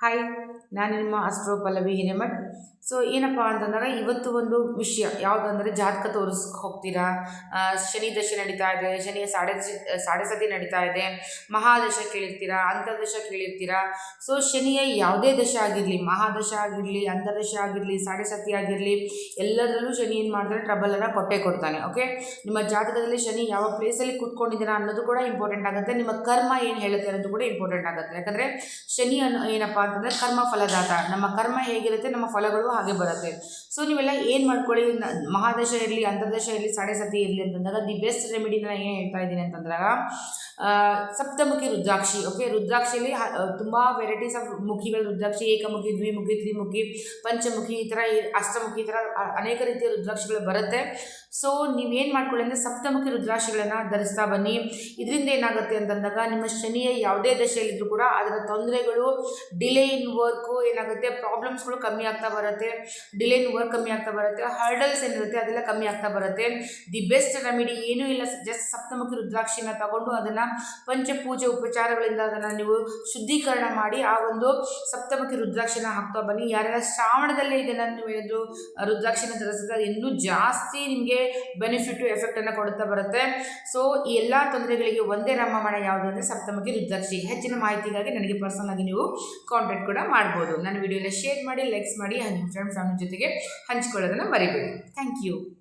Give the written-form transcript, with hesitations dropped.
Hi, ನಾನು ನಿಮ್ಮ astro Pallavi Hiremath. So ಏನಪ್ಪ ಅಂತಂದಾಗ ಇವತ್ತು ಒಂದು ವಿಷಯ ಯಾವುದಂದರೆ ಜಾತಕ ತೋರಿಸ್ಕೆ ಹೋಗ್ತೀರಾ, ಶನಿ ದಶೆ ನಡೀತಾ ಇದೆ, ಶನಿಯ ಸಾಡೆ ಸತಿ ನಡೀತಾ ಇದೆ, ಮಹಾದಶ ಕೇಳಿರ್ತೀರಾ, ಅಂತರ್ದಶ ಕೇಳಿರ್ತೀರಾ. ಸೊ ಶನಿಯ ಯಾವುದೇ ದಶೆ ಆಗಿರಲಿ, ಮಹಾದಶ ಆಗಿರಲಿ, ಅಂತರ್ದಶ ಆಗಿರಲಿ, ಸಾಡೆ ಸತಿ ಆಗಿರಲಿ, ಎಲ್ಲದರಲ್ಲೂ ಶನಿ ಏನು ಮಾಡ್ತಾರೆ, ಟ್ರಬಲನ್ನು ಕೊಟ್ಟೇ ಕೊಡ್ತಾನೆ. ಓಕೆ, ನಿಮ್ಮ ಜಾತಕದಲ್ಲಿ ಶನಿ ಯಾವ ಪ್ಲೇಸಲ್ಲಿ ಕೂತ್ಕೊಂಡಿದ್ದೀರಾ ಅನ್ನೋದು ಕೂಡ ಇಂಪಾರ್ಟೆಂಟ್ ಆಗುತ್ತೆ. ನಿಮ್ಮ ಕರ್ಮ ಏನು ಹೇಳುತ್ತೆ ಅನ್ನೋದು ಕೂಡ ಇಂಪಾರ್ಟೆಂಟ್ ಆಗುತ್ತೆ. ಯಾಕಂದರೆ ಶನಿ ಏನಪ್ಪ ಅಂತಂದರೆ ಕರ್ಮ ಫಲದಾತ. ನಮ್ಮ ಕರ್ಮ ಹೇಗಿರುತ್ತೆ ನಮ್ಮ ಫಲಗಳು ಹಾಗೆ ಬರುತ್ತೆ. ಸೊ ನೀವೆಲ್ಲ ಏನು ಮಾಡ್ಕೊಳ್ಳಿ, ಮಹಾದಶ ಇರಲಿ, ಅಂತರ್ದಶ ಇರಲಿ, ಸಾಡೆ ಸತಿ ಇರಲಿ ಅಂತಂದಾಗ ದಿ ಬೆಸ್ಟ್ ರೆಮಿಡಿನ ಏನು ಹೇಳ್ತಾ ಇದ್ದೀನಿ ಅಂತಂದಾಗ ಸಪ್ತಮುಖಿ ರುದ್ರಾಕ್ಷಿ. ಓಕೆ, ರುದ್ರಾಕ್ಷಿಯಲ್ಲಿ ತುಂಬ ವೆರೈಟೀಸ್ ಆಫ್ ಮುಖಿಗಳು, ರುದ್ರಾಕ್ಷಿ ಏಕಮುಖಿ, ದ್ವಿಮುಖಿ, ತ್ರಿಮುಖಿ, ಪಂಚಮುಖಿ, ಈ ಥರ ಅಷ್ಟಮುಖಿ, ಈ ಥರ ಅನೇಕ ರೀತಿಯ ರುದ್ರಾಕ್ಷಿಗಳು ಬರುತ್ತೆ. ಸೊ ನೀವೇನು ಮಾಡ್ಕೊಳ್ಳಿ ಅಂದರೆ ಸಪ್ತಮುಖಿ ರುದ್ರಾಕ್ಷಿಗಳನ್ನು ಧರಿಸ್ತಾ ಬನ್ನಿ. ಇದರಿಂದ ಏನಾಗುತ್ತೆ ಅಂತಂದಾಗ ನಿಮ್ಮ ಶನಿಯ ಯಾವುದೇ ದಶೆಯಲ್ಲಿದ್ದರೂ ಕೂಡ ಅದರ ತೊಂದರೆಗಳು, ಡಿಲೇ ಇನ್ ವರ್ಕು ಏನಾಗುತ್ತೆ, ಪ್ರಾಬ್ಲಮ್ಸ್ಗಳು ಕಮ್ಮಿ ಆಗ್ತಾ ಬರುತ್ತೆ, ಡಿಲೇ ಇನ್ ವರ್ಕ್ ಕಮ್ಮಿ ಆಗ್ತಾ ಬರುತ್ತೆ, ಹರ್ಡಲ್ಸ್ ಏನಿರುತ್ತೆ ಅದೆಲ್ಲ ಕಮ್ಮಿ ಆಗ್ತಾ ಬರುತ್ತೆ. ದಿ ಬೆಸ್ಟ್ ರೆಮಿಡಿ ಏನೂ ಇಲ್ಲ, ಜಸ್ಟ್ ಸಪ್ತಮುಖಿ ರುದ್ರಾಕ್ಷಿನ ತಗೊಂಡು ಅದನ್ನು ಪಂಚಪೂಜೆ ಉಪಚಾರಗಳಿಂದ ಅದನ್ನು ನೀವು ಶುದ್ಧೀಕರಣ ಮಾಡಿ ಆ ಒಂದು ಸಪ್ತಮುಖಿ ರುದ್ರಾಕ್ಷಿನ ಹಾಕ್ತಾ ಬನ್ನಿ. ಯಾರೆಲ್ಲ ಶ್ರಾವಣದಲ್ಲೇ ಇದನ್ನು ನೀವು ಏನಾದರೂ ರುದ್ರಾಕ್ಷಿನ ಧರಿಸಿದ್ರೆ ಇನ್ನೂ ಜಾಸ್ತಿ ನಿಮಗೆ ಬೆನಿಫಿಟ್ಟು ಎಫೆಕ್ಟನ್ನು ಕೊಡುತ್ತಾ ಬರುತ್ತೆ. ಸೊ ಈ ಎಲ್ಲ ತೊಂದರೆಗಳಿಗೆ ಒಂದೇ ರಾಮಬಾಣ ಯಾವುದು ಅಂದರೆ ಸಪ್ತಮುಖಿ ರುದ್ರಾಕ್ಷಿ. ಹೆಚ್ಚಿನ ಮಾಹಿತಿಗಾಗಿ ನನಗೆ ಪರ್ಸನಲ್ ಆಗಿ ನೀವು ಕಾಂಟ್ಯಾಕ್ಟ್ ಕೂಡ ಮಾಡ್ಬೋದು. ನನ್ನ ವಿಡಿಯೋನ ಶೇರ್ ಮಾಡಿ, ಲೈಕ್ಸ್ ಮಾಡಿ, ನಿಮ್ಮ ಫ್ರೆಂಡ್ ಫ್ಯಾಮಿಲಿ ಜೊತೆಗೆ ಹಂಚ್ಕೊಳ್ಳೋದನ್ನು ಮರಿಬೇಡಿ. Thank you.